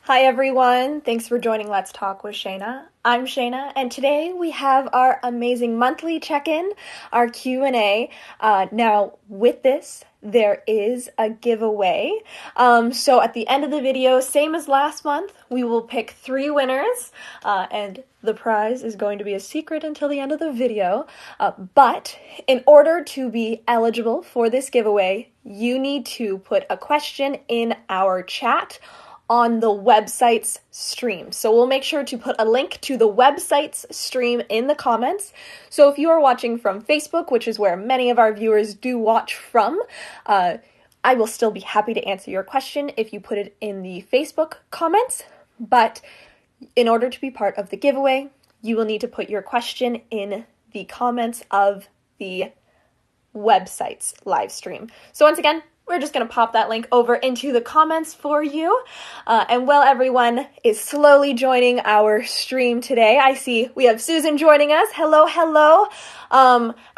Hi everyone, thanks for joining Let's Talk with Shayna. I'm Shayna, and today we have our amazing monthly check-in, our Q&A. Now, with this, there is a giveaway. So at the end of the video, same as last month, we will pick 3 winners, and the prize is going to be a secret until the end of the video. But in order to be eligible for this giveaway, you need to put a question in our chat on the website's stream. So we'll make sure to put a link to the website's stream in the comments. So if you are watching from Facebook, which is where many of our viewers do watch from, I will still be happy to answer your question if you put it in the Facebook comments. But in order to be part of the giveaway, you will need to put your question in the comments of the website's live stream. So once again, we're just going to pop that link over into the comments for you. And while everyone is slowly joining our stream today, I see we have Susan joining us. Hello, hello.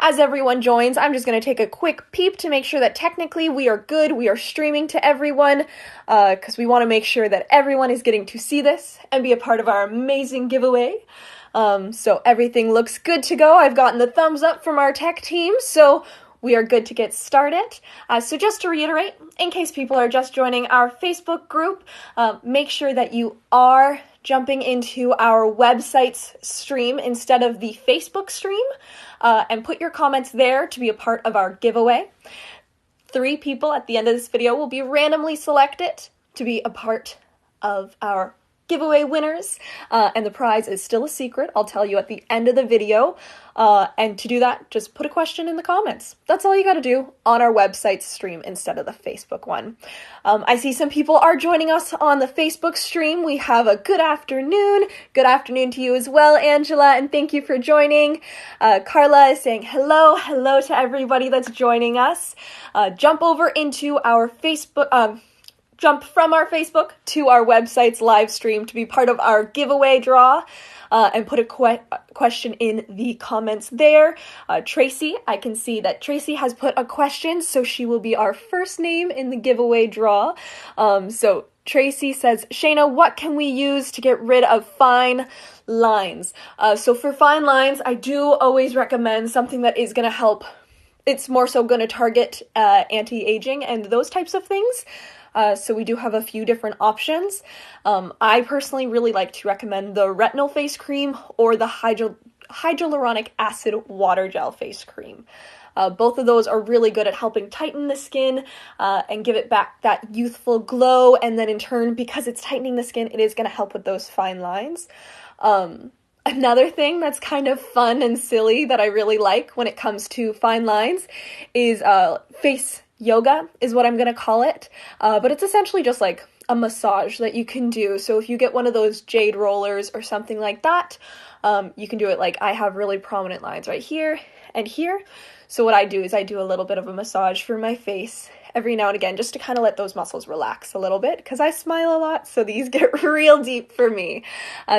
As everyone joins, I'm just going to take a quick peep to make sure that technically we are good. We are streaming to everyone because we want to make sure that everyone is getting to see this and be a part of our amazing giveaway. So everything looks good to go. I've gotten the thumbs up from our tech team, so we are good to get started. So just to reiterate, in case people are just joining our Facebook group, make sure that you are jumping into our website's stream instead of the Facebook stream, and put your comments there to be a part of our giveaway. 3 people at the end of this video will be randomly selected to be a part of our giveaway winners, and the prize is still a secret. I'll tell you at the end of the video, and to do that, just put a question in the comments. That's all you gotta do on our website stream instead of the Facebook one. I see some people are joining us on the Facebook stream. We have a good afternoon. Good afternoon to you as well, Angela, and thank you for joining. Carla is saying hello to everybody that's joining us. Jump over into our Facebook, jump from our Facebook to our website's live stream to be part of our giveaway draw, and put a question in the comments there. Tracy, I can see that Tracy has put a question, so she will be our first name in the giveaway draw. So Tracy says, Shayna, what can we use to get rid of fine lines? So for fine lines, I do always recommend something that is going to help. It's more so going to target anti-aging and those types of things. So we do have a few different options. I personally really like to recommend the retinol face cream or the hyaluronic acid water gel face cream. Both of those are really good at helping tighten the skin and give it back that youthful glow. And then in turn, because it's tightening the skin, it is going to help with those fine lines. Another thing that's kind of fun and silly that I really like when it comes to fine lines is face yoga is what I'm going to call it, but it's essentially just like a massage that you can do. So if you get one of those jade rollers or something like that, you can do it. Like I have really prominent lines right here and here. So what I do is I do a little bit of a massage for my face every now and again just to kind of let those muscles relax a little bit because I smile a lot, so these get real deep for me.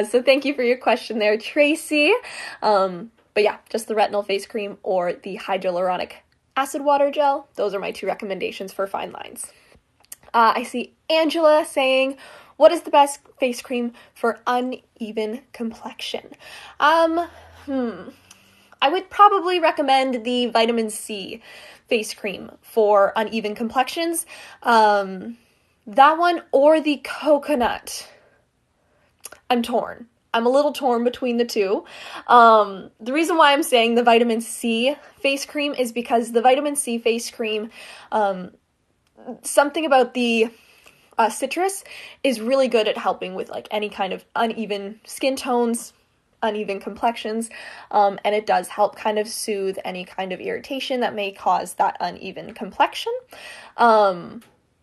So thank you for your question there, Tracy. But yeah, just the retinol face cream or the hyaluronic acid water gel. Those are my 2 recommendations for fine lines. I see Angela saying, what is the best face cream for uneven complexion? I would probably recommend the vitamin C face cream for uneven complexions. That one or the coconut. I'm torn. I'm a little torn between the 2. The reason why I'm saying the vitamin C face cream is because the vitamin C face cream, something about the citrus is really good at helping with like any kind of uneven skin tones, uneven complexions, and it does help kind of soothe any kind of irritation that may cause that uneven complexion.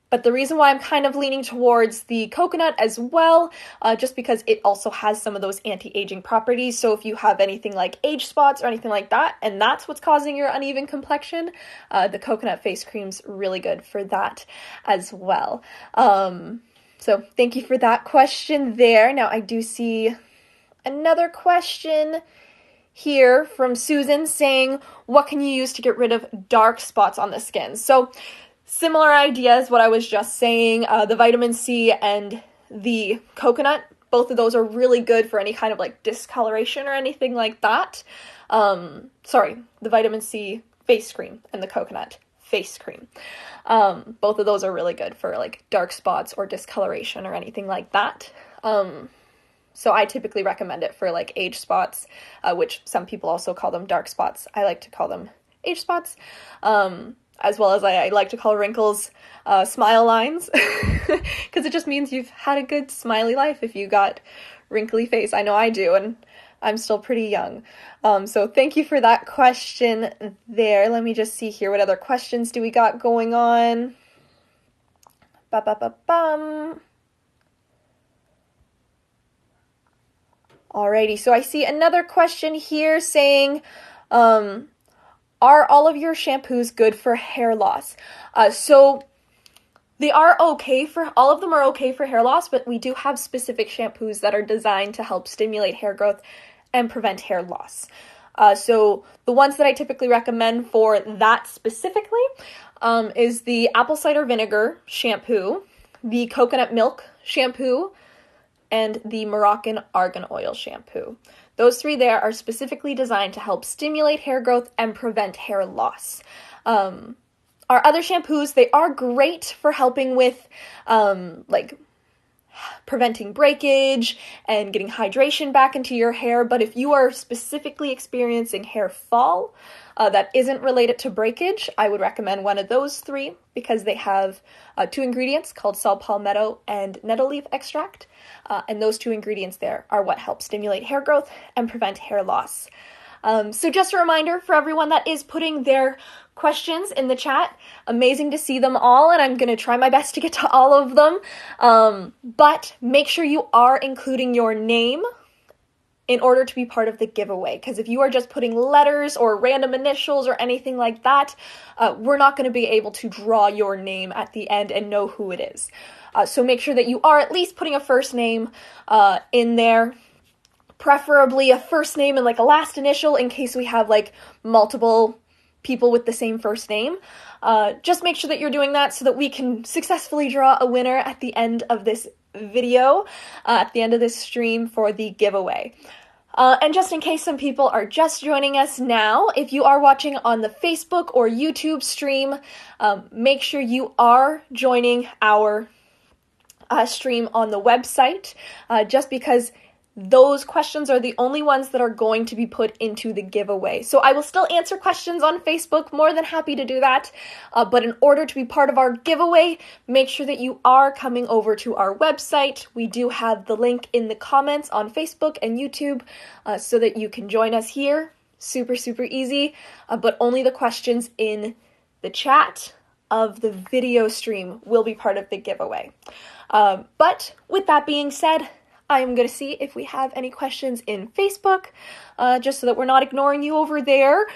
But the reason why I'm kind of leaning towards the coconut as well, just because it also has some of those anti-aging properties. So if you have anything like age spots or anything like that, and that's what's causing your uneven complexion, the coconut face cream's really good for that as well. So thank you for that question there. Now I do see another question here from Susan saying, what can you use to get rid of dark spots on the skin? So similar ideas, what I was just saying, the vitamin C and the coconut. Both of those are really good for any kind of like discoloration or anything like that. Sorry, the vitamin C face cream and the coconut face cream. Both of those are really good for like dark spots or discoloration or anything like that. So I typically recommend it for like age spots, which some people also call them dark spots. I like to call them age spots, as well as I like to call wrinkles smile lines, because it just means you've had a good smiley life if you got wrinkly face. I know I do, and I'm still pretty young. So thank you for that question there. Let me just see here. What other questions do we got going on? Ba-ba-ba-bum. Alrighty, so I see another question here saying, are all of your shampoos good for hair loss? So they are okay for, all of them are okay for hair loss, but we do have specific shampoos that are designed to help stimulate hair growth and prevent hair loss. So the ones that I typically recommend for that specifically is the apple cider vinegar shampoo, the coconut milk shampoo, and the Moroccan argan oil shampoo. Those three there are specifically designed to help stimulate hair growth and prevent hair loss. Our other shampoos, they are great for helping with like preventing breakage and getting hydration back into your hair, but if you are specifically experiencing hair fall that isn't related to breakage, I would recommend one of those three because they have two ingredients called saw palmetto and nettle leaf extract, and those two ingredients there are what help stimulate hair growth and prevent hair loss. So just a reminder for everyone that is putting their questions in the chat. Amazing to see them all, and I'm going to try my best to get to all of them. But make sure you are including your name in order to be part of the giveaway, because if you are just putting letters or random initials or anything like that, we're not going to be able to draw your name at the end and know who it is. So make sure that you are at least putting a first name in there, preferably a first name and like a last initial in case we have like multiple people with the same first name. Just make sure that you're doing that so that we can successfully draw a winner at the end of this video, at the end of this stream for the giveaway. And just in case some people are just joining us now, if you are watching on the Facebook or YouTube stream, make sure you are joining our stream on the website, just because those questions are the only ones that are going to be put into the giveaway. So I will still answer questions on Facebook, more than happy to do that. But in order to be part of our giveaway, make sure that you are coming over to our website. We do have the link in the comments on Facebook and YouTube so that you can join us here. Super, super easy. But only the questions in the chat of the video stream will be part of the giveaway. But with that being said, I'm going to see if we have any questions in Facebook, just so that we're not ignoring you over there.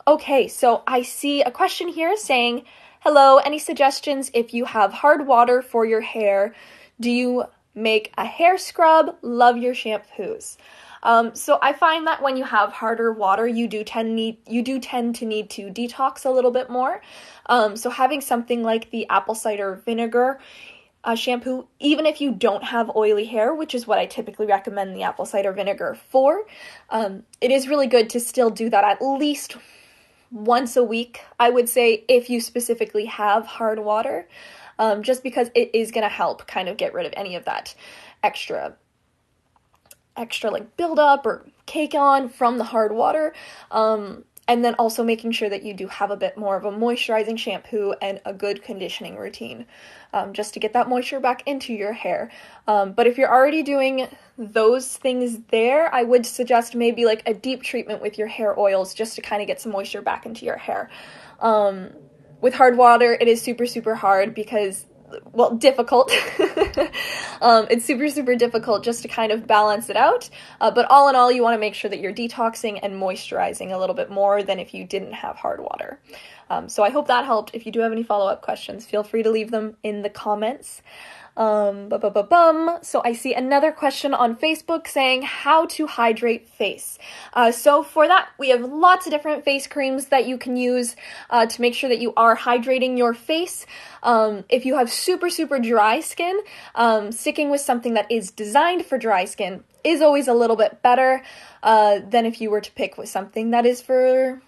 Okay, so I see a question here saying, hello, any suggestions if you have hard water for your hair? Do you make a hair scrub? Love your shampoos. So I find that when you have harder water, you do tend to need to detox a little bit more. So having something like the apple cider vinegar shampoo, even if you don't have oily hair, which is what I typically recommend the apple cider vinegar for, it is really good to still do that at least once a week, I would say, if you specifically have hard water, just because it is going to help kind of get rid of any of that extra like buildup or cake on from the hard water. And then also making sure that you do have a bit more of a moisturizing shampoo and a good conditioning routine, just to get that moisture back into your hair. But if you're already doing those things there, I would suggest maybe like a deep treatment with your hair oils just to kind of get some moisture back into your hair. With hard water, it is super, super hard because, well, difficult. It's super, super difficult just to kind of balance it out. But all in all, you want to make sure that you're detoxing and moisturizing a little bit more than if you didn't have hard water. So I hope that helped. If you do have any follow-up questions, feel free to leave them in the comments. So I see another question on Facebook saying how to hydrate face. So for that, we have lots of different face creams that you can use to make sure that you are hydrating your face. If you have super, super dry skin, sticking with something that is designed for dry skin is always a little bit better than if you were to pick with something that is for,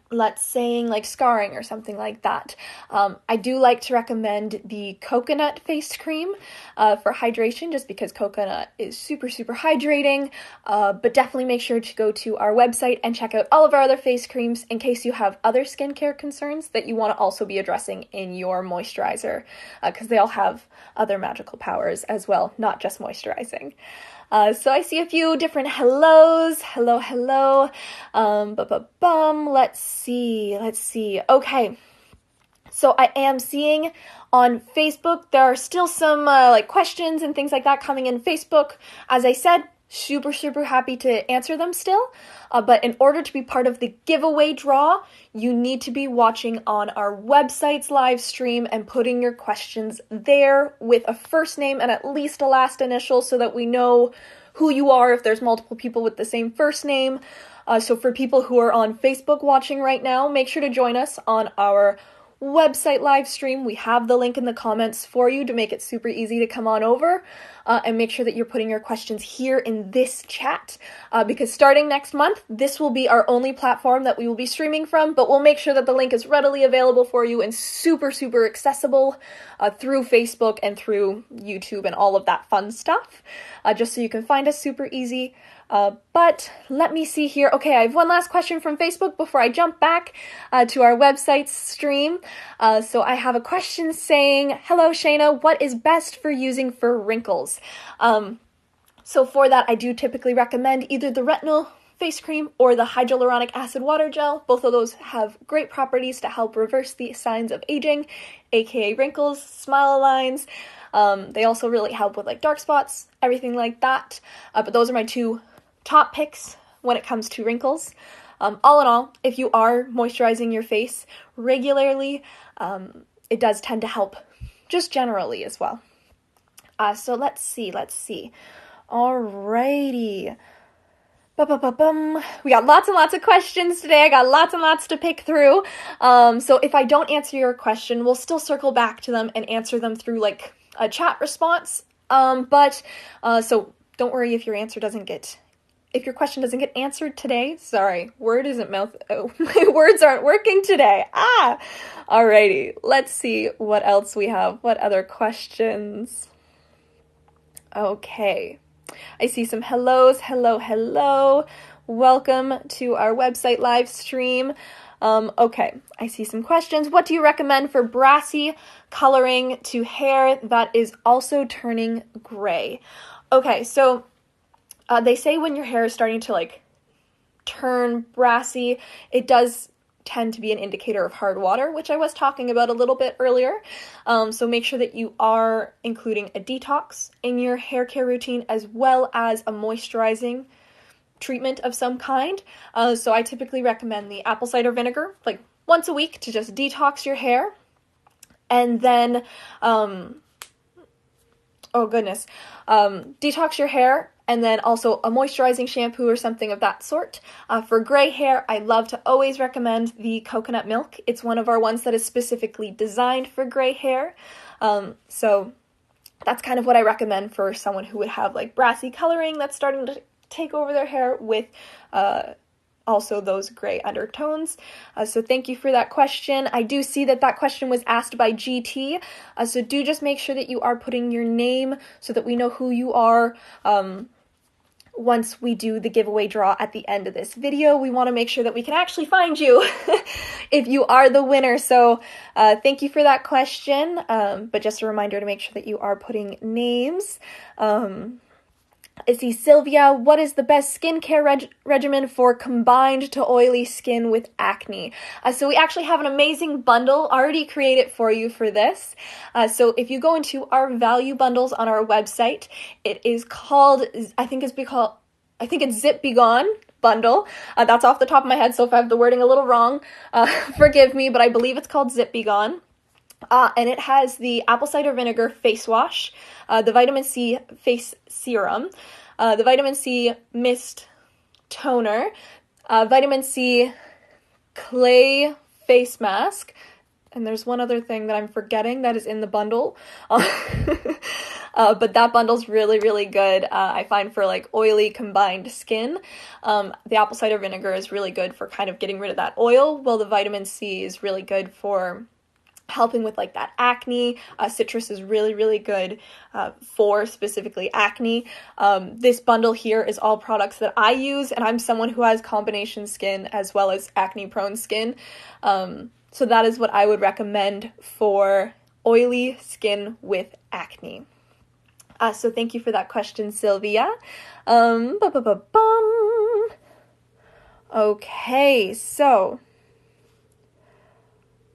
let's say, like scarring or something like that. I do like to recommend the coconut face cream for hydration, just because coconut is super, super hydrating, but definitely make sure to go to our website and check out all of our other face creams in case you have other skincare concerns that you want to also be addressing in your moisturizer, because they all have other magical powers as well, not just moisturizing. So I see a few different hellos. Hello. Let's see. Okay. So I am seeing on Facebook, there are still some like questions and things like that coming in Facebook. As I said, super, super happy to answer them still. But in order to be part of the giveaway draw, you need to be watching on our website's live stream and putting your questions there with a first name and at least a last initial so that we know who you are if there's multiple people with the same first name. So for people who are on Facebook watching right now, make sure to join us on our website live stream. We have the link in the comments for you to make it super easy to come on over, and make sure that you're putting your questions here in this chat, because starting next month, this will be our only platform that we will be streaming from, but we'll make sure that the link is readily available for you and super, super accessible through Facebook and through YouTube and all of that fun stuff, just so you can find us super easy. But let me see here. Okay, I have one last question from Facebook before I jump back to our website stream. So I have a question saying, hello Shayna, what is best for using for wrinkles? So for that, I do typically recommend either the retinol face cream or the hyaluronic acid water gel. Both of those have great properties to help reverse the signs of aging, aka wrinkles, smile lines. They also really help with like dark spots, everything like that. But those are my two top picks when it comes to wrinkles. All in all, if you are moisturizing your face regularly, it does tend to help just generally as well. So let's see. Alrighty. We got lots and lots of questions today. I got lots and lots to pick through. So if I don't answer your question, we'll still circle back to them and answer them through like a chat response. So don't worry if your question doesn't get answered today. Sorry, my words aren't working today. Alrighty, let's see what else we have. What other questions? Okay, I see some hellos. Hello. Welcome to our website live stream. Okay, I see some questions. What do you recommend for brassy coloring to hair that is also turning gray? Okay, so they say when your hair is starting to like turn brassy, it does tend to be an indicator of hard water, which I was talking about a little bit earlier. So make sure that you are including a detox in your hair care routine as well as a moisturizing treatment of some kind. So I typically recommend the apple cider vinegar like once a week to just detox your hair. And then, detox your hair. And then also a moisturizing shampoo or something of that sort. For gray hair, I love to always recommend the coconut milk. It's one of our ones that is specifically designed for gray hair. So that's kind of what I recommend for someone who would have like brassy coloring that's starting to take over their hair with also those gray undertones. So thank you for that question. I do see that question was asked by GT. So do just make sure that you are putting your name so that we know who you are. Once we do the giveaway draw at the end of this video, we want to make sure that we can actually find you if you are the winner. So thank you for that question. But just a reminder to make sure that you are putting names. I see Sylvia, what is the best skincare regimen for combined to oily skin with acne? So we actually have an amazing bundle already created for you for this. So if you go into our value bundles on our website, it is called, I think it's Zip Be Gone bundle. That's off the top of my head, so if I have the wording a little wrong, forgive me, but I believe it's called Zip Be Gone. And it has the apple cider vinegar face wash, the vitamin C face serum, the vitamin C mist toner, vitamin C clay face mask, and there's one other thing that I'm forgetting that is in the bundle. But that bundle's really, really good, I find, for like oily combined skin. The apple cider vinegar is really good for kind of getting rid of that oil, while the vitamin C is really good for helping with like that acne. Citrus is really, really good for specifically acne. This bundle here is all products that I use, and I'm someone who has combination skin as well as acne prone skin. So that is what I would recommend for oily skin with acne. So thank you for that question, Sylvia. Okay, so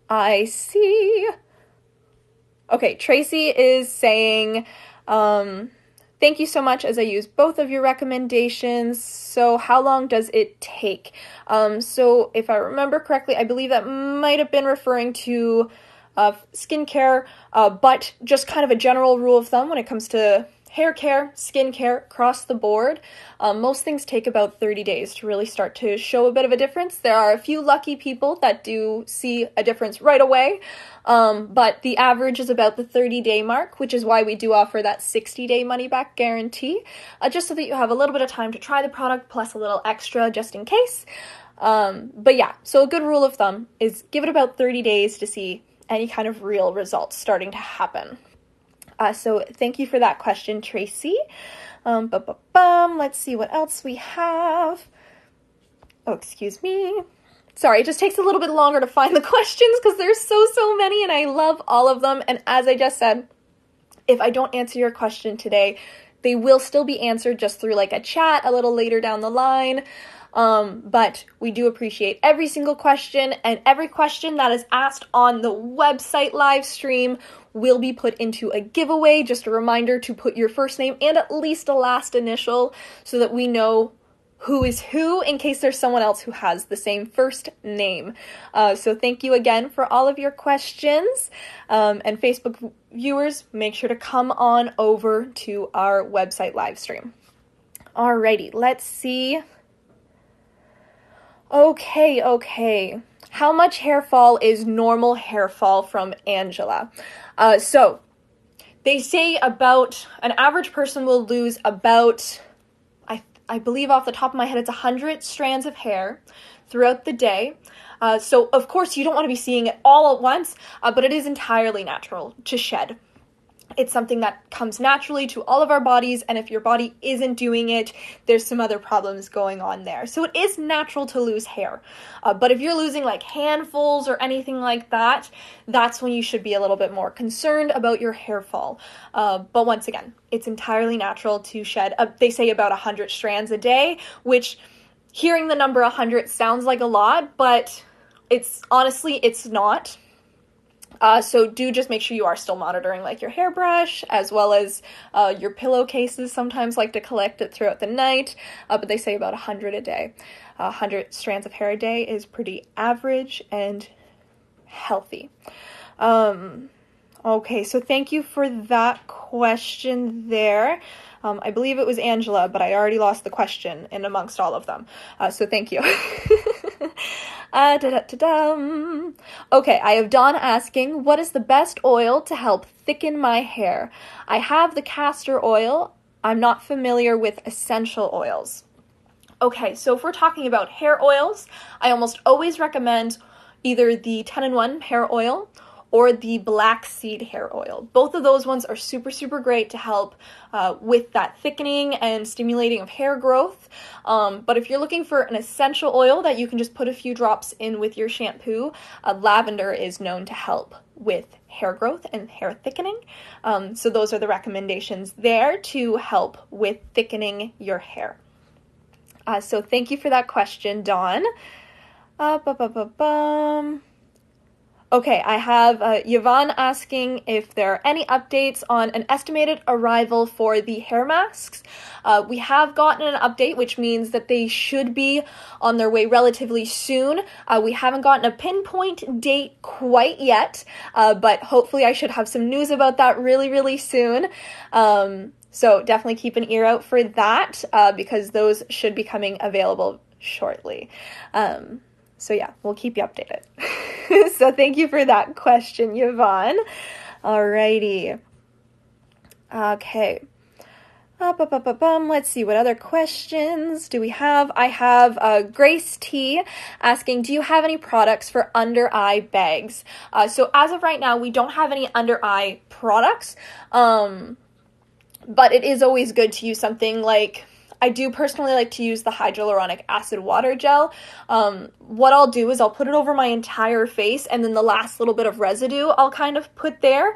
I see. Okay, Tracy is saying, thank you so much as I use both of your recommendations. So how long does it take? So if I remember correctly, I believe that might have been referring to skincare, but just kind of a general rule of thumb when it comes to hair care, skin care, across the board. Most things take about 30 days to really start to show a bit of a difference. There are a few lucky people that do see a difference right away, but the average is about the 30-day mark, which is why we do offer that 60-day money-back guarantee, just so that you have a little bit of time to try the product, plus a little extra just in case. But yeah, so a good rule of thumb is give it about 30 days to see any kind of real results starting to happen. So thank you for that question, Tracy. Let's see what else we have. Oh, excuse me. Sorry, it just takes a little bit longer to find the questions because there's so many and I love all of them. And as I just said, if I don't answer your question today, they will still be answered just through like a chat a little later down the line. But we do appreciate every single question, and every question that is asked on the website live stream will be put into a giveaway. Just a reminder to put your first name and at least a last initial so that we know who is who in case there's someone else who has the same first name. So thank you again for all of your questions. And Facebook viewers, make sure to come on over to our website live stream. Alrighty, let's see. Okay. How much hair fall is normal hair fall from Angela? So they say about an average person will lose about, I believe off the top of my head, it's 100 strands of hair throughout the day. So of course you don't want to be seeing it all at once, but it is entirely natural to shed. It's something that comes naturally to all of our bodies, and if your body isn't doing it, there's some other problems going on there. So it is natural to lose hair. But if you're losing like handfuls or anything like that, that's when you should be a little bit more concerned about your hair fall. But once again, it's entirely natural to shed, they say about 100 strands a day, which hearing the number 100 sounds like a lot, but it's not. So do just make sure you are still monitoring like your hairbrush as well as your pillowcases sometimes like to collect it throughout the night, but they say about 100 a day. 100 strands of hair a day is pretty average and healthy. Okay, so thank you for that question there. I believe it was Angela, but I already lost the question in amongst all of them. So thank you. Okay, I have Dawn asking, what is the best oil to help thicken my hair? I have the castor oil. I'm not familiar with essential oils. Okay, so if we're talking about hair oils, I almost always recommend either the 10-in-1 hair oil or the black seed hair oil. Both of those ones are super great to help with that thickening and stimulating of hair growth. But if you're looking for an essential oil that you can just put a few drops in with your shampoo, lavender is known to help with hair growth and hair thickening. So those are the recommendations there to help with thickening your hair. So thank you for that question, Dawn. Okay, I have Yvonne asking if there are any updates on an estimated arrival for the hair masks. We have gotten an update, which means that they should be on their way relatively soon. We haven't gotten a pinpoint date quite yet, but hopefully I should have some news about that really, really soon. So definitely keep an ear out for that, because those should be coming available shortly. So yeah, we'll keep you updated. So thank you for that question, Yvonne. Alrighty. Okay. Let's see, what other questions do we have? I have Grace T asking, do you have any products for under eye bags? So as of right now, we don't have any under eye products, but it is always good to use something like, I do personally like to use the hyaluronic acid water gel. What I'll do is I'll put it over my entire face, and then the last little bit of residue I'll kind of put there,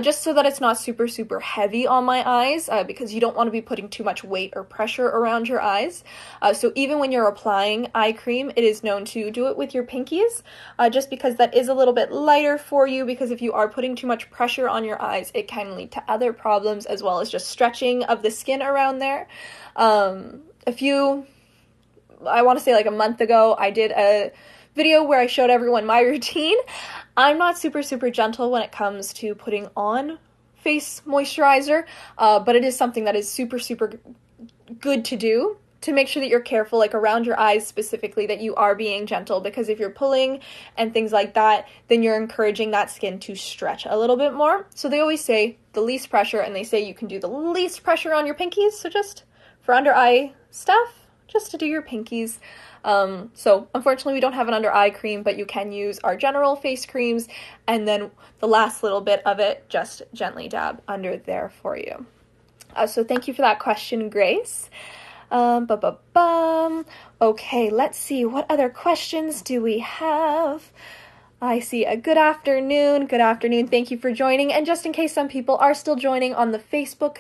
just so that it's not super, super heavy on my eyes, because you don't want to be putting too much weight or pressure around your eyes. So even when you're applying eye cream, it is known to do it with your pinkies, just because that is a little bit lighter for you, because if you are putting too much pressure on your eyes, it can lead to other problems, as well as just stretching of the skin around there. I want to say like a month ago, I did a video where I showed everyone my routine. I'm not super, super gentle when it comes to putting on face moisturizer, but it is something that is super, super good to do to make sure that you're careful, like around your eyes specifically, that you are being gentle, because if you're pulling and things like that, then you're encouraging that skin to stretch a little bit more. So they always say the least pressure, and they say you can do the least pressure on your pinkies, so just for under eye stuff, just to do your pinkies. So unfortunately we don't have an under eye cream, but you can use our general face creams, and then the last little bit of it, just gently dab under there for you. So thank you for that question, Grace. Okay, let's see, what other questions do we have? I see a good afternoon. Good afternoon. Thank you for joining. And just in case some people are still joining on the Facebook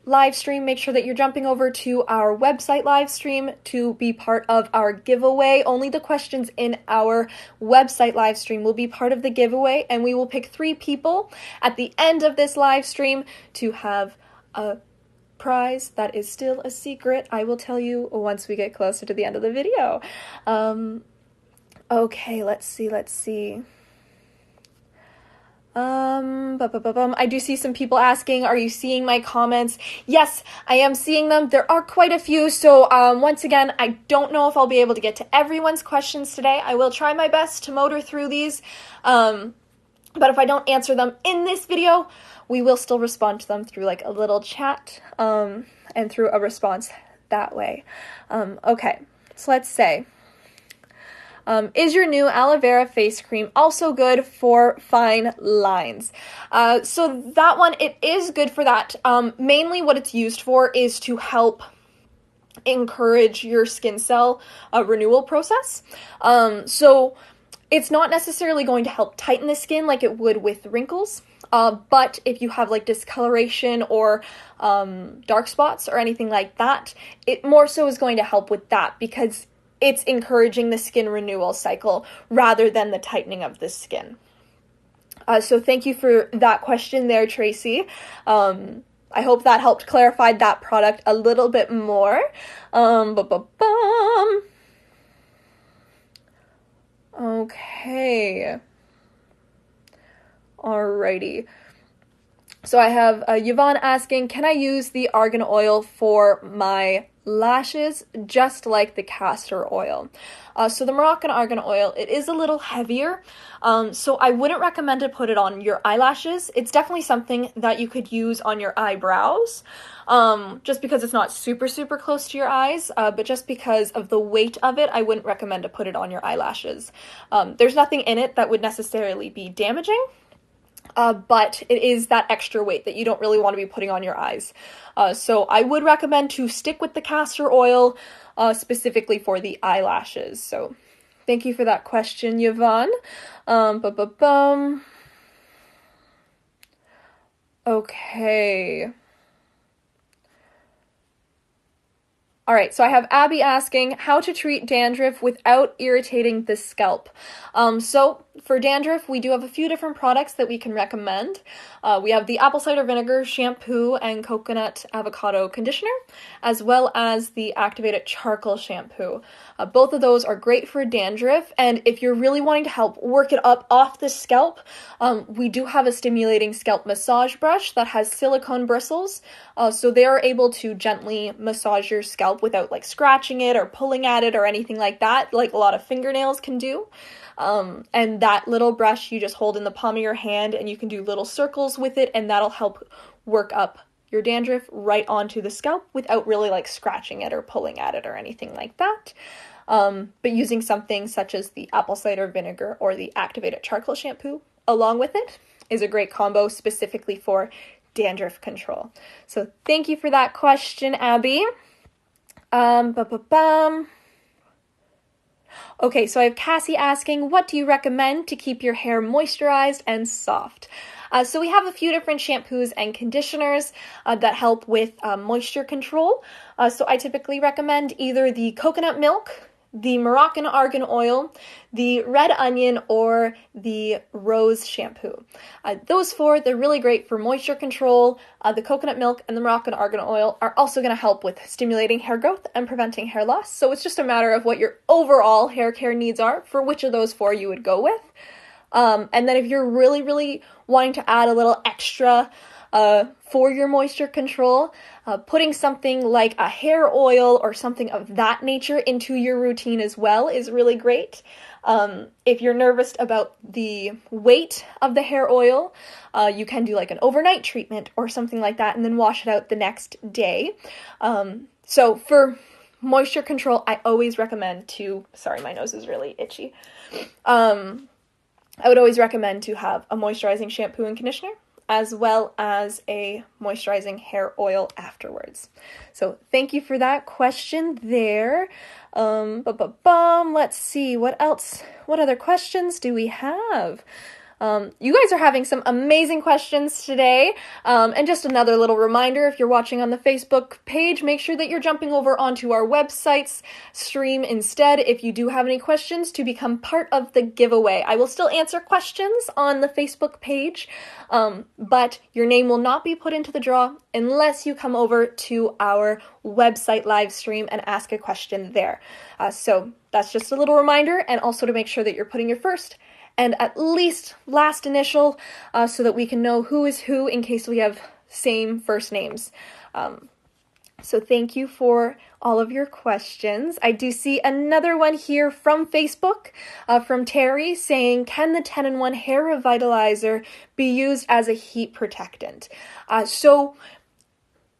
live stream, make sure that you're jumping over to our website live stream to be part of our giveaway. Only the questions in our website live stream will be part of the giveaway, and we will pick 3 people at the end of this live stream to have a prize that is still a secret. I will tell you once we get closer to the end of the video. Okay, let's see. I do see some people asking, are you seeing my comments? Yes, I am seeing them. There are quite a few, so once again, I don't know if I'll be able to get to everyone's questions today. I will try my best to motor through these, but if I don't answer them in this video, we will still respond to them through like a little chat, and through a response that way. Okay, so let's say, is your new aloe vera face cream also good for fine lines? So that one, it is good for that. Mainly what it's used for is to help encourage your skin cell renewal process. So it's not necessarily going to help tighten the skin like it would with wrinkles. But if you have like discoloration or dark spots or anything like that, it more so is going to help with that, because it's encouraging the skin renewal cycle rather than the tightening of the skin. So thank you for that question there, Tracy. I hope that helped clarify that product a little bit more. Okay. Alrighty. So I have Yvonne asking, can I use the argan oil for my lashes just like the castor oil? So the Moroccan argan oil, it is a little heavier, so I wouldn't recommend to put it on your eyelashes. It's definitely something that you could use on your eyebrows, just because it's not super, super close to your eyes, but just because of the weight of it, I wouldn't recommend to put it on your eyelashes. There's nothing in it that would necessarily be damaging, but it is that extra weight that you don't really want to be putting on your eyes. So I would recommend to stick with the castor oil, specifically for the eyelashes. So thank you for that question, Yvonne. Okay. All right, so I have Abby asking how to treat dandruff without irritating the scalp. So for dandruff, we do have a few different products that we can recommend. We have the apple cider vinegar shampoo and coconut avocado conditioner, as well as the activated charcoal shampoo. Both of those are great for dandruff, and if you're really wanting to help work it up off the scalp, we do have a stimulating scalp massage brush that has silicone bristles, so they are able to gently massage your scalp without like scratching it or pulling at it or anything like that, like a lot of fingernails can do. And that little brush you just hold in the palm of your hand, and you can do little circles with it, and that'll help work up your dandruff right onto the scalp without really like scratching it or pulling at it or anything like that. But using something such as the apple cider vinegar or the activated charcoal shampoo along with it is a great combo specifically for dandruff control. So thank you for that question, Abby. Okay, so I have Cassie asking, what do you recommend to keep your hair moisturized and soft? So we have a few different shampoos and conditioners that help with moisture control. So I typically recommend either the coconut milk, the Moroccan argan oil, the red onion, or the rose shampoo. Those four, they're really great for moisture control. The coconut milk and the Moroccan argan oil are also going to help with stimulating hair growth and preventing hair loss. So it's just a matter of what your overall hair care needs are for which of those four you would go with. And then if you're really, really wanting to add a little extra for your moisture control, putting something like a hair oil or something of that nature into your routine as well is really great. If you're nervous about the weight of the hair oil, you can do like an overnight treatment or something like that and then wash it out the next day. So for moisture control, I always recommend sorry, my nose is really itchy. I would always recommend to have a moisturizing shampoo and conditioner, as well as a moisturizing hair oil afterwards. So thank you for that question there. Let's see, what else? What other questions do we have? You guys are having some amazing questions today. And just another little reminder, if you're watching on the Facebook page, make sure that you're jumping over onto our website's stream instead if you do have any questions to become part of the giveaway. I will still answer questions on the Facebook page, but your name will not be put into the draw unless you come over to our website live stream and ask a question there. So that's just a little reminder, and also to make sure that you're putting your first and at least last initial, so that we can know who is who in case we have same first names. So thank you for all of your questions. I do see another one here from Facebook, from Terry, saying, can the 10-in-1 Hair Revitalizer be used as a heat protectant? So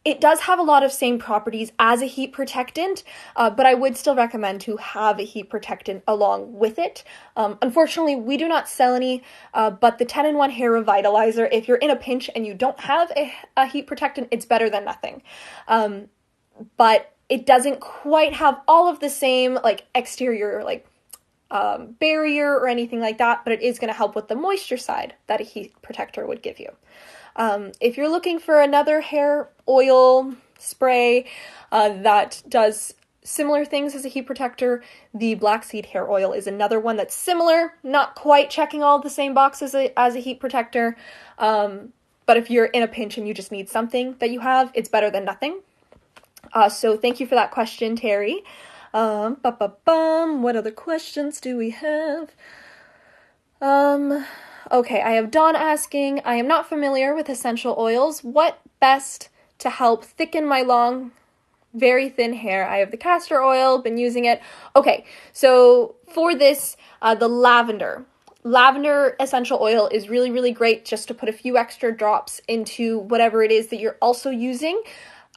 it does have a lot of same properties as a heat protectant, but I would still recommend to have a heat protectant along with it. Unfortunately, we do not sell any, but the 10-in-1 Hair Revitalizer, if you're in a pinch and you don't have a heat protectant, it's better than nothing. But it doesn't quite have all of the same like exterior barrier or anything like that, but it is going to help with the moisture side that a heat protector would give you. If you're looking for another hair oil spray that does similar things as a heat protector, the black seed hair oil is another one that's similar, not quite checking all the same boxes as a heat protector, but if you're in a pinch and you just need something that you have, it's better than nothing. So thank you for that question, Terry. What other questions do we have? Okay, I have Dawn asking, I am not familiar with essential oils. What best to help thicken my long, very thin hair? I have the castor oil, been using it. Okay, so for this, the lavender essential oil is really, really great just to put a few extra drops into whatever it is that you're also using.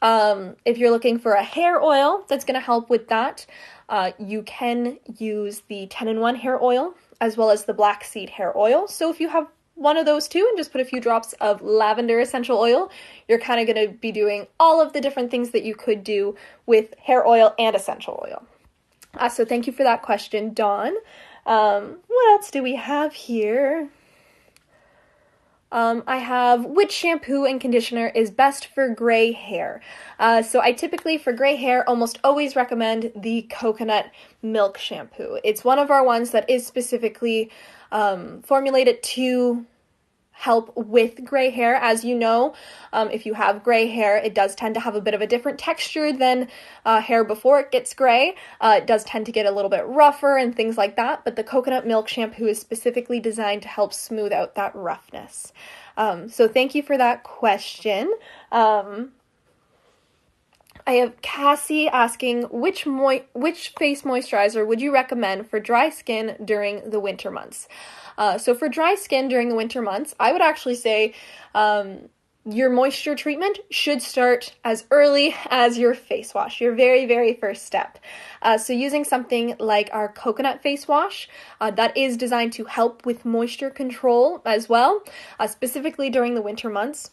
If you're looking for a hair oil that's going to help with that, you can use the 10-in-1 hair oil as well as the black seed hair oil. So if you have one of those two and just put a few drops of lavender essential oil, you're kind of going to be doing all of the different things that you could do with hair oil and essential oil. So thank you for that question, Dawn. What else do we have here? I have, which shampoo and conditioner is best for gray hair? So I typically, for gray hair, almost always recommend the coconut milk shampoo. It's one of our ones that is specifically formulated to help with gray hair. As you know, if you have gray hair, it does tend to have a bit of a different texture than hair before it gets gray. It does tend to get a little bit rougher and things like that, but the coconut milk shampoo is specifically designed to help smooth out that roughness. So thank you for that question. I have Cassie asking, which face moisturizer would you recommend for dry skin during the winter months? So for dry skin during the winter months, I would actually say your moisture treatment should start as early as your face wash, your very, very first step. So using something like our coconut face wash, that is designed to help with moisture control as well, specifically during the winter months.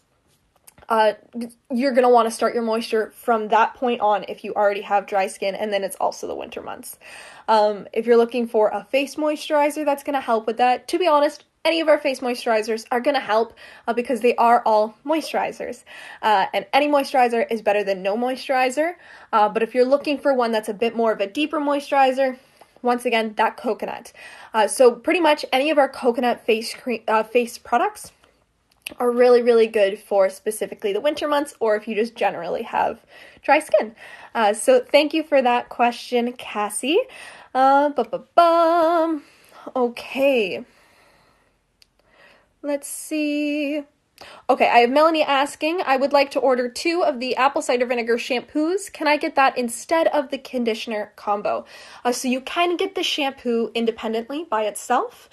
You're going to want to start your moisture from that point on if you already have dry skin, and then it's also the winter months. If you're looking for a face moisturizer that's going to help with that, to be honest, any of our face moisturizers are going to help because they are all moisturizers. And any moisturizer is better than no moisturizer. But if you're looking for one that's a bit more of a deeper moisturizer, once again, that coconut. So pretty much any of our coconut face products are really, really good for specifically the winter months, or if you just generally have dry skin. So thank you for that question, Cassie. Okay. Let's see. Okay, I have Melanie asking, I would like to order 2 of the apple cider vinegar shampoos. Can I get that instead of the conditioner combo? So you can get the shampoo independently by itself.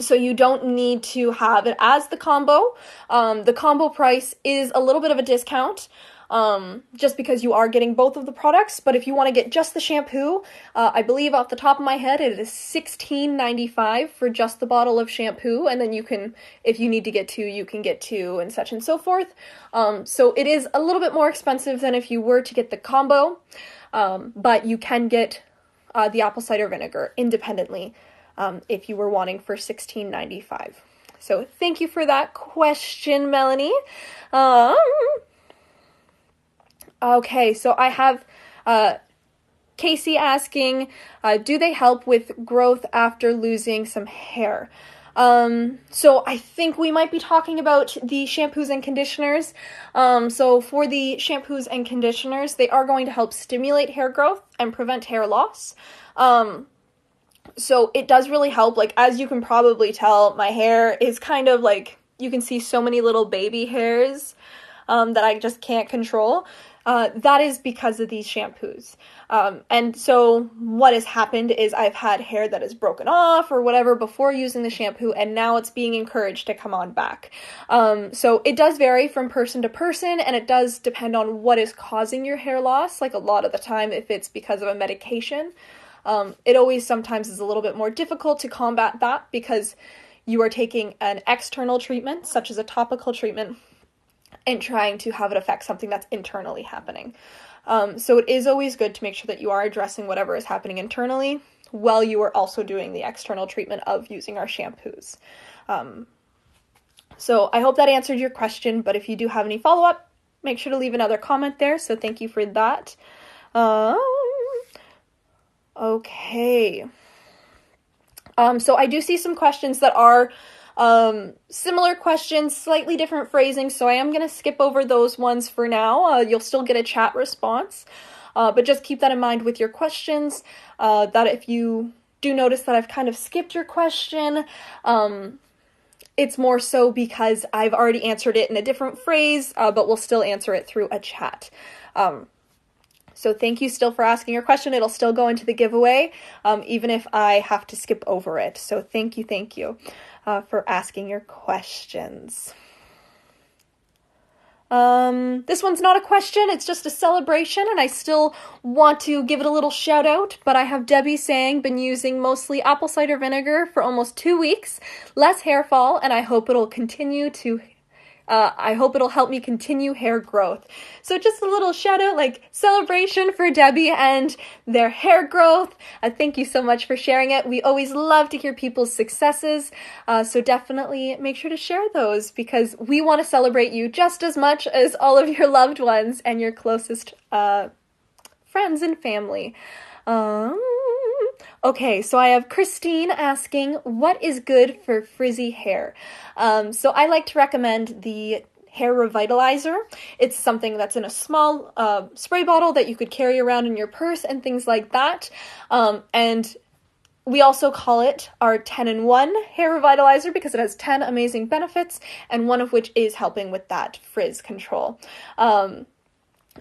So you don't need to have it as the combo. The combo price is a little bit of a discount, just because you are getting both of the products. But if you want to get just the shampoo, I believe off the top of my head, it is $16.95 for just the bottle of shampoo. And then you can, if you need to get 2, you can get 2 and such and so forth. So it is a little bit more expensive than if you were to get the combo, but you can get the apple cider vinegar independently if you were wanting for $16.95. So thank you for that question, Melanie. Okay, so I have Casey asking, do they help with growth after losing some hair? So I think we might be talking about the shampoos and conditioners. So for the shampoos and conditioners, they are going to help stimulate hair growth and prevent hair loss. So it does really help. Like, as you can probably tell, my hair is kind of like, you can see so many little baby hairs that I just can't control. That is because of these shampoos. And so what has happened is I've had hair that is broken off or whatever before using the shampoo, and now it's being encouraged to come on back. So it does vary from person to person, and it does depend on what is causing your hair loss. Like, a lot of the time, if it's because of a medication, it always sometimes is a little bit more difficult to combat that because you are taking an external treatment, such as a topical treatment, and trying to have it affect something that's internally happening. So it is always good to make sure that you are addressing whatever is happening internally while you are also doing the external treatment of using our shampoos. So I hope that answered your question, but if you do have any follow-up, make sure to leave another comment there. So thank you for that. Okay. So I do see some questions that are similar questions, slightly different phrasing, so I am going to skip over those ones for now. You'll still get a chat response, but just keep that in mind with your questions, that if you do notice that I've kind of skipped your question, it's more so because I've already answered it in a different phrase, but we'll still answer it through a chat. So thank you still for asking your question. It'll still go into the giveaway, even if I have to skip over it. So thank you for asking your questions. This one's not a question, it's just a celebration, and I still want to give it a little shout out, but I have Debbie saying, been using mostly apple cider vinegar for almost 2 weeks, less hair fall, and I hope it'll help me continue hair growth. So just a little shout out, like, celebration for Debbie and their hair growth. Thank you so much for sharing it. We always love to hear people's successes. So definitely make sure to share those because we want to celebrate you just as much as all of your loved ones and your closest friends and family. Okay, so I have Christine asking, what is good for frizzy hair? So I like to recommend the Hair Revitalizer. It's something that's in a small spray bottle that you could carry around in your purse and things like that. And we also call it our 10-in-1 Hair Revitalizer because it has 10 amazing benefits, and one of which is helping with that frizz control.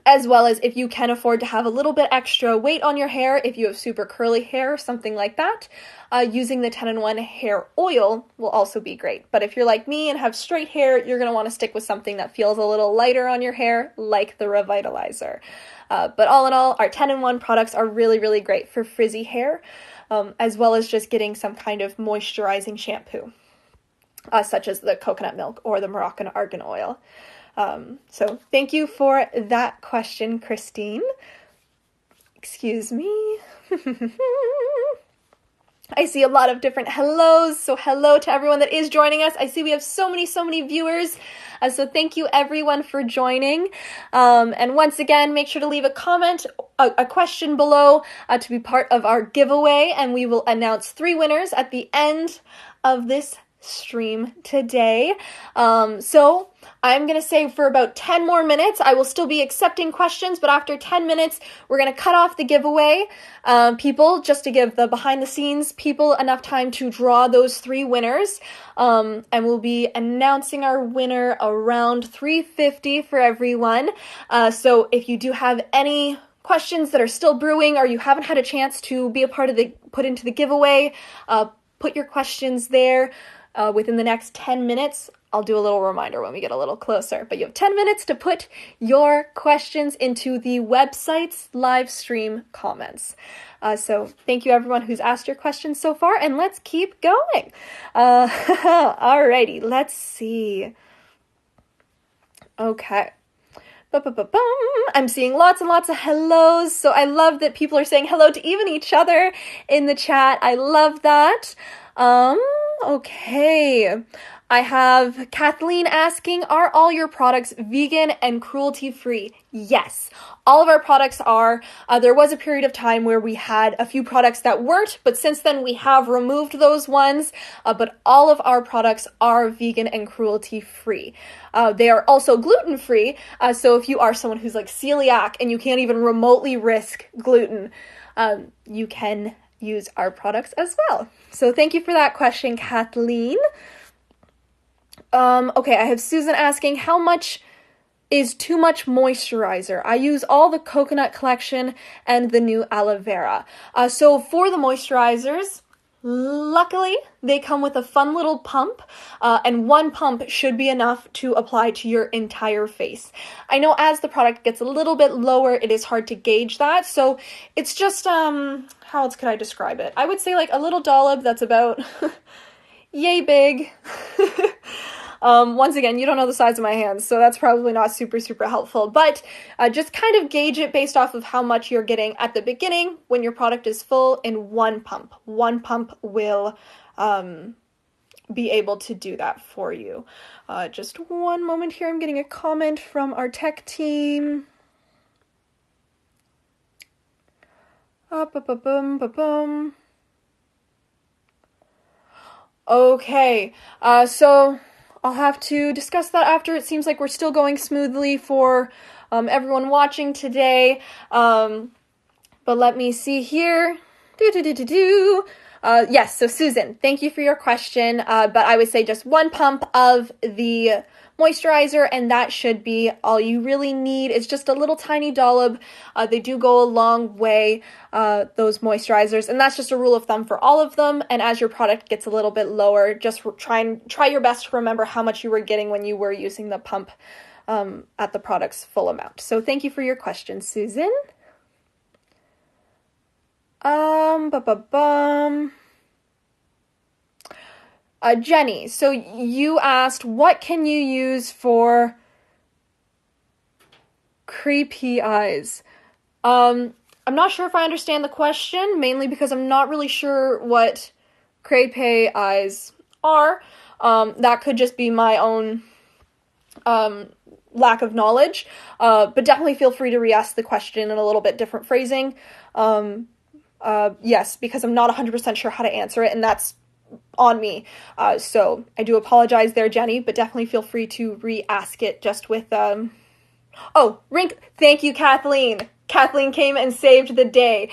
As well as if you can afford to have a little bit extra weight on your hair, if you have super curly hair, something like that, using the 10-in-1 hair oil will also be great. But if you're like me and have straight hair, you're going to want to stick with something that feels a little lighter on your hair, like the Revitalizer. But all in all, our 10-in-1 products are really, really great for frizzy hair, as well as just getting some kind of moisturizing shampoo, such as the coconut milk or the Moroccan argan oil. So thank you for that question, Christine. Excuse me. I see a lot of different hellos, so hello to everyone that is joining us. I see we have so many viewers, so thank you everyone for joining. And once again, make sure to leave a comment, a question below to be part of our giveaway, and we will announce 3 winners at the end of this stream today. So I'm going to say for about 10 more minutes, I will still be accepting questions, but after 10 minutes, we're going to cut off the giveaway, people, just to give the behind the scenes people enough time to draw those 3 winners. And we'll be announcing our winner around 3:50 for everyone. So if you do have any questions that are still brewing, or you haven't had a chance to be a part of put into the giveaway, put your questions there. Within the next 10 minutes, I'll do a little reminder when we get a little closer. But you have 10 minutes to put your questions into the website's live stream comments. So thank you everyone who's asked your questions so far, and let's keep going. Alrighty, let's see. Okay. I'm seeing lots and lots of hellos, so I love that people are saying hello to even each other in the chat. I love that. Okay. I have Kathleen asking, are all your products vegan and cruelty-free? Yes, all of our products are. There was a period of time where we had a few products that weren't, but since then we have removed those ones, but all of our products are vegan and cruelty-free. They are also gluten-free, so if you are someone who's like celiac and you can't even remotely risk gluten, you can use our products as well. So thank you for that question, Kathleen. Okay, I have Susan asking, how much is too much moisturizer? I use all the coconut collection and the new aloe vera. So for the moisturizers, luckily, they come with a fun little pump, and one pump should be enough to apply to your entire face. I know as the product gets a little bit lower, it is hard to gauge that, so it's just, how else could I describe it? I would say like a little dollop that's about yay big. Once again, you don't know the size of my hands, so that's probably not super helpful, but just kind of gauge it based off of how much you're getting at the beginning when your product is full in one pump. One pump will be able to do that for you. Just one moment here, I'm getting a comment from our tech team. Okay, so I'll have to discuss that after. It seems like we're still going smoothly for everyone watching today. But let me see here. Yes, so Susan, thank you for your question. But I would say just one pump of the moisturizer, and that should be all you really need. It's just a little tiny dollop. They do go a long way, those moisturizers, and that's just a rule of thumb for all of them. And as your product gets a little bit lower, just try your best to remember how much you were getting when you were using the pump at the product's full amount. So thank you for your question, Susan. Jenny, so you asked, what can you use for creepy eyes? I'm not sure if I understand the question, mainly because I'm not really sure what crepe eyes are. That could just be my own lack of knowledge, but definitely feel free to re-ask the question in a little bit different phrasing. yes, because I'm not 100% sure how to answer it, and that's on me. So I do apologize there, Jenny, but definitely feel free to re-ask it just with, oh, thank you, Kathleen. Kathleen came and saved the day.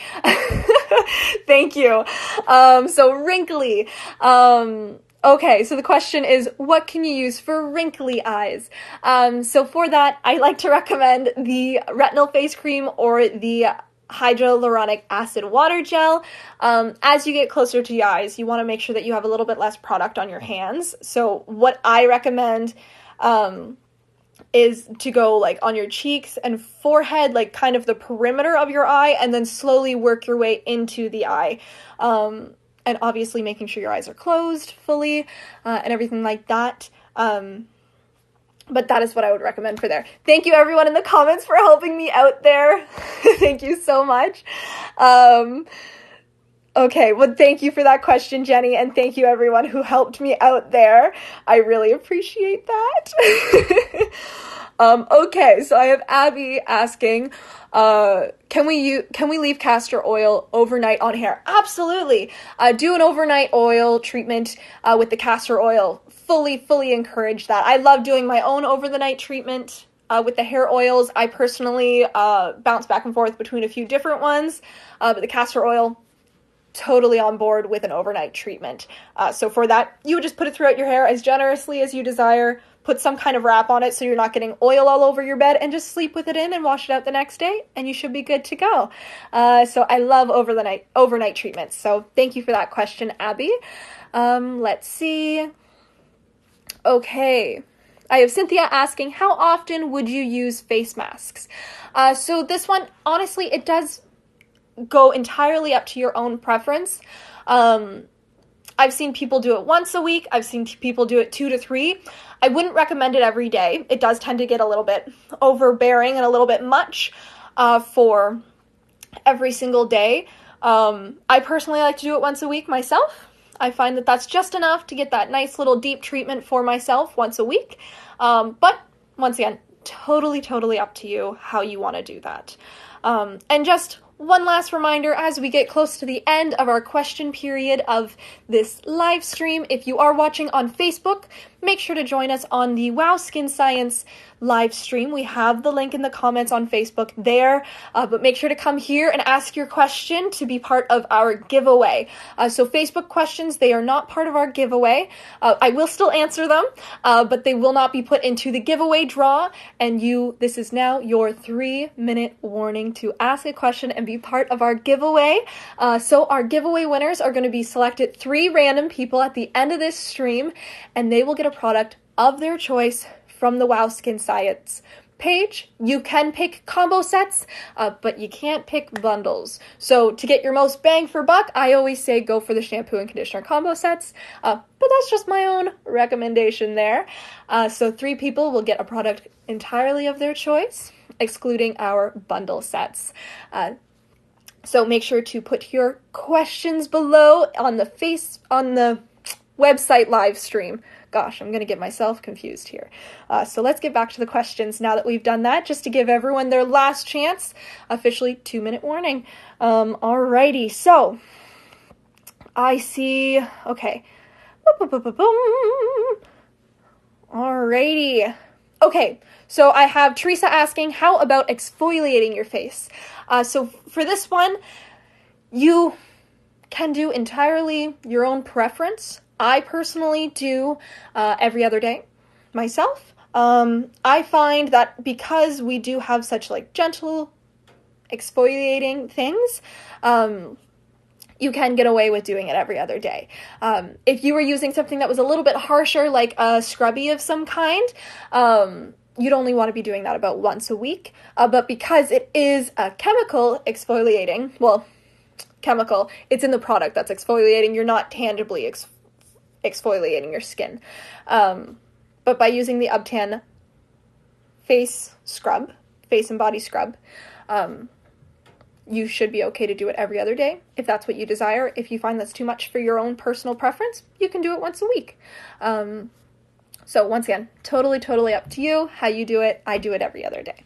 Thank you. So wrinkly. Okay, so the question is, what can you use for wrinkly eyes? So for that, I like to recommend the retinol face cream or the hyaluronic acid water gel. As you get closer to your eyes, you want to make sure that you have a little bit less product on your hands. So what I recommend is to go like on your cheeks and forehead, like kind of the perimeter of your eye, and then slowly work your way into the eye. And obviously making sure your eyes are closed fully, and everything like that. But that is what I would recommend for there. Thank you everyone in the comments for helping me out there. Thank you so much. Okay, well, thank you for that question, Jenny, and thank you everyone who helped me out there. I really appreciate that. Okay, so I have Abby asking, can we leave castor oil overnight on hair? Absolutely. Do an overnight oil treatment with the castor oil. Fully encourage that. I love doing my own over the night treatment with the hair oils. I personally bounce back and forth between a few different ones, but the castor oil, totally on board with an overnight treatment. So for that, you would just put it throughout your hair as generously as you desire. Put some kind of wrap on it so you're not getting oil all over your bed, and just sleep with it in and wash it out the next day, and you should be good to go. So I love overnight treatments. So thank you for that question, Abby. Let's see. Okay. I have Cynthia asking, how often would you use face masks? So this one, honestly, it does go entirely up to your own preference. I've seen people do it once a week. I've seen people do it 2 to 3. I wouldn't recommend it every day. It does tend to get a little bit overbearing and a little bit much for every single day. I personally like to do it once a week myself. I find that that's just enough to get that nice little deep treatment for myself once a week. But once again, totally up to you how you want to do that. And just one last reminder, as we get close to the end of our question period of this live stream, if you are watching on Facebook, make sure to join us on the Wow Skin Science live stream. We have the link in the comments on Facebook there, but make sure to come here and ask your question to be part of our giveaway. So Facebook questions, they are not part of our giveaway. I will still answer them, but they will not be put into the giveaway draw, and this is now your 3-minute warning to ask a question and be part of our giveaway. So our giveaway winners are going to be selected 3 random people at the end of this stream, and they will get a product of their choice from the Wow Skin Science page. You can pick combo sets, but you can't pick bundles. So to get your most bang for buck, I always say go for the shampoo and conditioner combo sets, but that's just my own recommendation there. So 3 people will get a product entirely of their choice, excluding our bundle sets. So make sure to put your questions below on the website live stream. Gosh, I'm going to get myself confused here. So let's get back to the questions now that we've done that, just to give everyone their last chance. Officially 2-minute warning. Alrighty, so I see, okay. Alrighty. Okay, so I have Teresa asking, how about exfoliating your face? So for this one, you can do entirely your own preference. I personally do every other day myself. I find that because we do have such like gentle exfoliating things, you can get away with doing it every other day. If you were using something that was a little bit harsher, like a scrubby of some kind, you'd only want to be doing that about once a week. But because it is a chemical exfoliating, chemical, it's in the product that's exfoliating, you're not tangibly exfoliating your skin. But by using the Uptan face and body scrub, you should be okay to do it every other day if that's what you desire. If you find that's too much for your own personal preference, you can do it once a week. So once again, totally up to you how you do it. I do it every other day.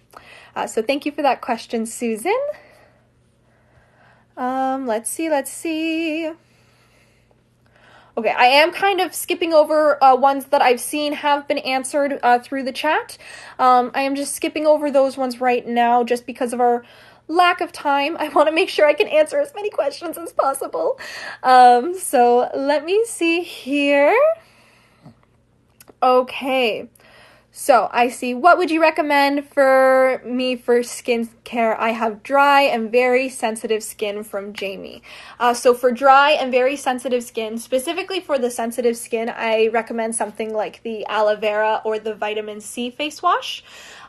So thank you for that question, Susan. Let's see. Okay, I am kind of skipping over ones that I've seen have been answered through the chat. I am just skipping over those ones right now just because of our lack of time. I want to make sure I can answer as many questions as possible. So let me see here. Okay. So I see, what would you recommend for me for skincare? I have dry and very sensitive skin, from Jamie. So for dry and very sensitive skin, specifically for the sensitive skin, I recommend something like the Aloe Vera or the Vitamin C face wash,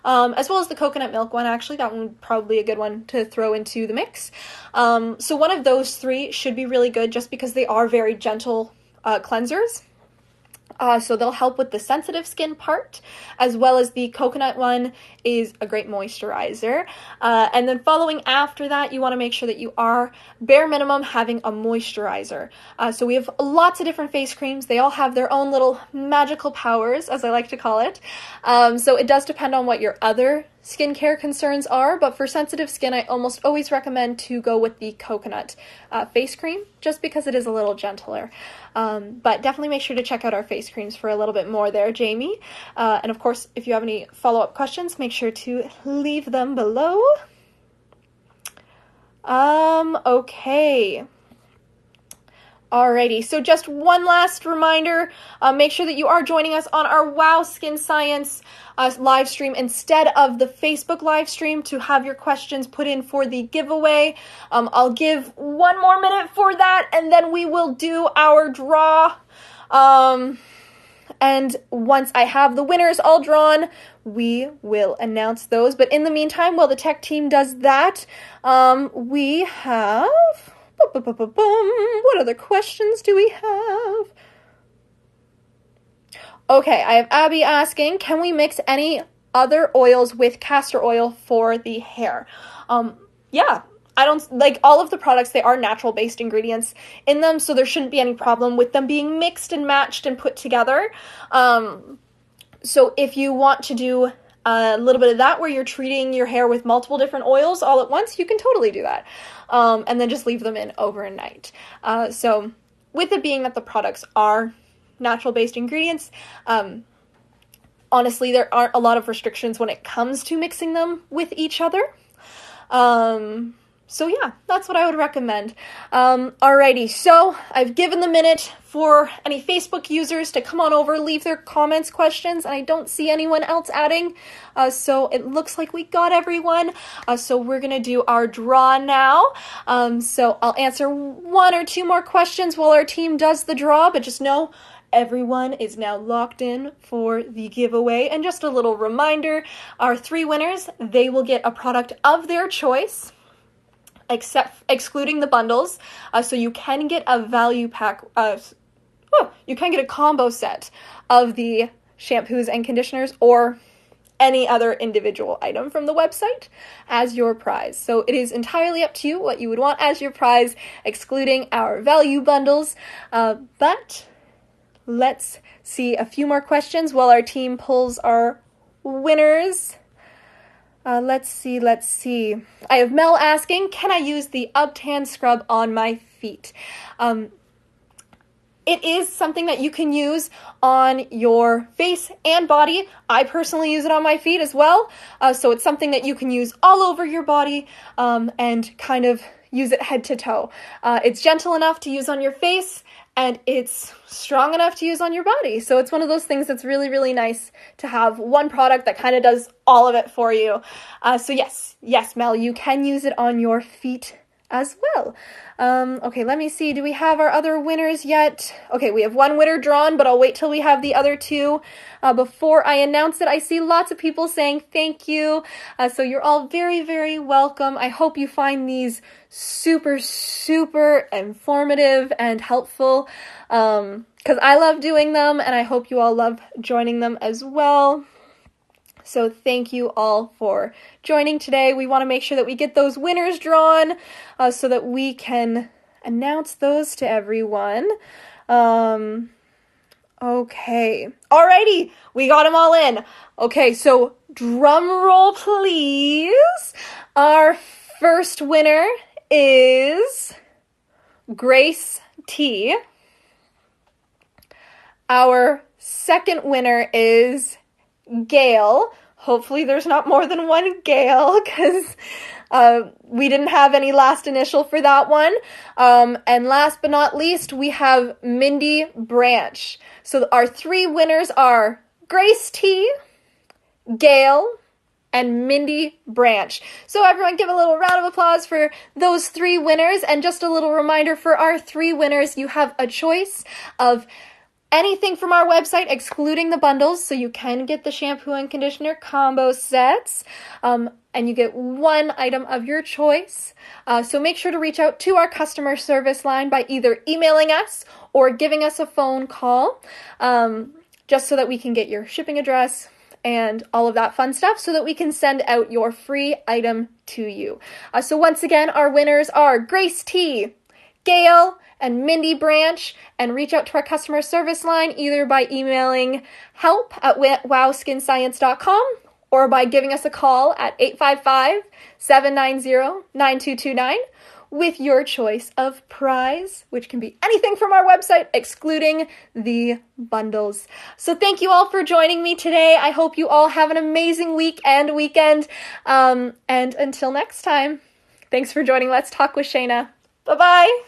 as well as the coconut milk one. Actually, that one would probably be a good one to throw into the mix. So one of those three should be really good just because they are very gentle cleansers. So they'll help with the sensitive skin part, as well as the coconut one is a great moisturizer. And then following after that, you want to make sure that you are bare minimum having a moisturizer. So we have lots of different face creams. They all have their own little magical powers, as I like to call it. So it does depend on what your other skincare concerns are, but for sensitive skin, I almost always recommend to go with the coconut face cream, just because it is a little gentler. But definitely make sure to check out our face creams for a little bit more there, Jamie. And of course, if you have any follow-up questions, make sure to leave them below. Okay. Alrighty, so just one last reminder, make sure that you are joining us on our Wow Skin Science live stream instead of the Facebook live stream to have your questions put in for the giveaway. I'll give 1 more minute for that, and then we will do our draw. And once I have the winners all drawn, we will announce those. But in the meantime, while the tech team does that, we have... What other questions do we have? Okay, I have Abby asking, can we mix any other oils with castor oil for the hair? Yeah, I don't, like, all of the products, they are natural-based ingredients in them, so there shouldn't be any problem with them being mixed and matched and put together. So if you want to do a little bit of that where you're treating your hair with multiple different oils all at once, you can totally do that. And then just leave them in overnight. So with it being that the products are natural-based ingredients, honestly, there aren't a lot of restrictions when it comes to mixing them with each other. So yeah, that's what I would recommend. Alrighty, so I've given the minute for any Facebook users to come on over, leave their comments, questions, and I don't see anyone else adding, so it looks like we got everyone. So we're gonna do our draw now. So I'll answer 1 or 2 more questions while our team does the draw, but just know everyone is now locked in for the giveaway. And just a little reminder, our 3 winners, they will get a product of their choice, excluding the bundles, so you can get a value pack, you can get a combo set of the shampoos and conditioners or any other individual item from the website as your prize. So it is entirely up to you what you would want as your prize, excluding our value bundles, but let's see a few more questions while our team pulls our winners. Let's see. I have Mel asking, can I use the Uptan scrub on my feet? It is something that you can use on your face and body. I personally use it on my feet as well. So it's something that you can use all over your body, and kind of use it head to toe. It's gentle enough to use on your face, and it's strong enough to use on your body. So it's one of those things that's really, really nice to have one product that kind of does all of it for you. So yes, Mel, you can use it on your feet as well. Okay, let me see. Do we have our other winners yet? Okay, we have 1 winner drawn, but I'll wait till we have the other 2 before I announce it. I see lots of people saying thank you. So you're all very, very welcome. I hope you find these super, super informative and helpful, because I love doing them, and I hope you all love joining them as well. So thank you all for joining today. We want to make sure that we get those winners drawn, so that we can announce those to everyone. Okay. Alrighty. We got them all in. Okay, so drum roll please. Our first winner is Grace T. Our second winner is Gail. Hopefully there's not more than one Gail, because we didn't have any last initial for that one. And last but not least, we have Mindy Branch. So our three winners are Grace T, Gail, and Mindy Branch. So everyone give a little round of applause for those three winners. And just a little reminder for our three winners, you have a choice of anything from our website, excluding the bundles, so you can get the shampoo and conditioner combo sets, and you get one item of your choice. So make sure to reach out to our customer service line by either emailing us or giving us a phone call, just so that we can get your shipping address and all of that fun stuff, so that we can send out your free item to you. So once again, our winners are Grace T, Gail, and Mindy Branch, and reach out to our customer service line either by emailing help@wowskinscience.com or by giving us a call at 855-790-9229 with your choice of prize, which can be anything from our website, excluding the bundles. So thank you all for joining me today. I hope you all have an amazing week and weekend. And until next time, thanks for joining Let's Talk with Shayna. Bye-bye.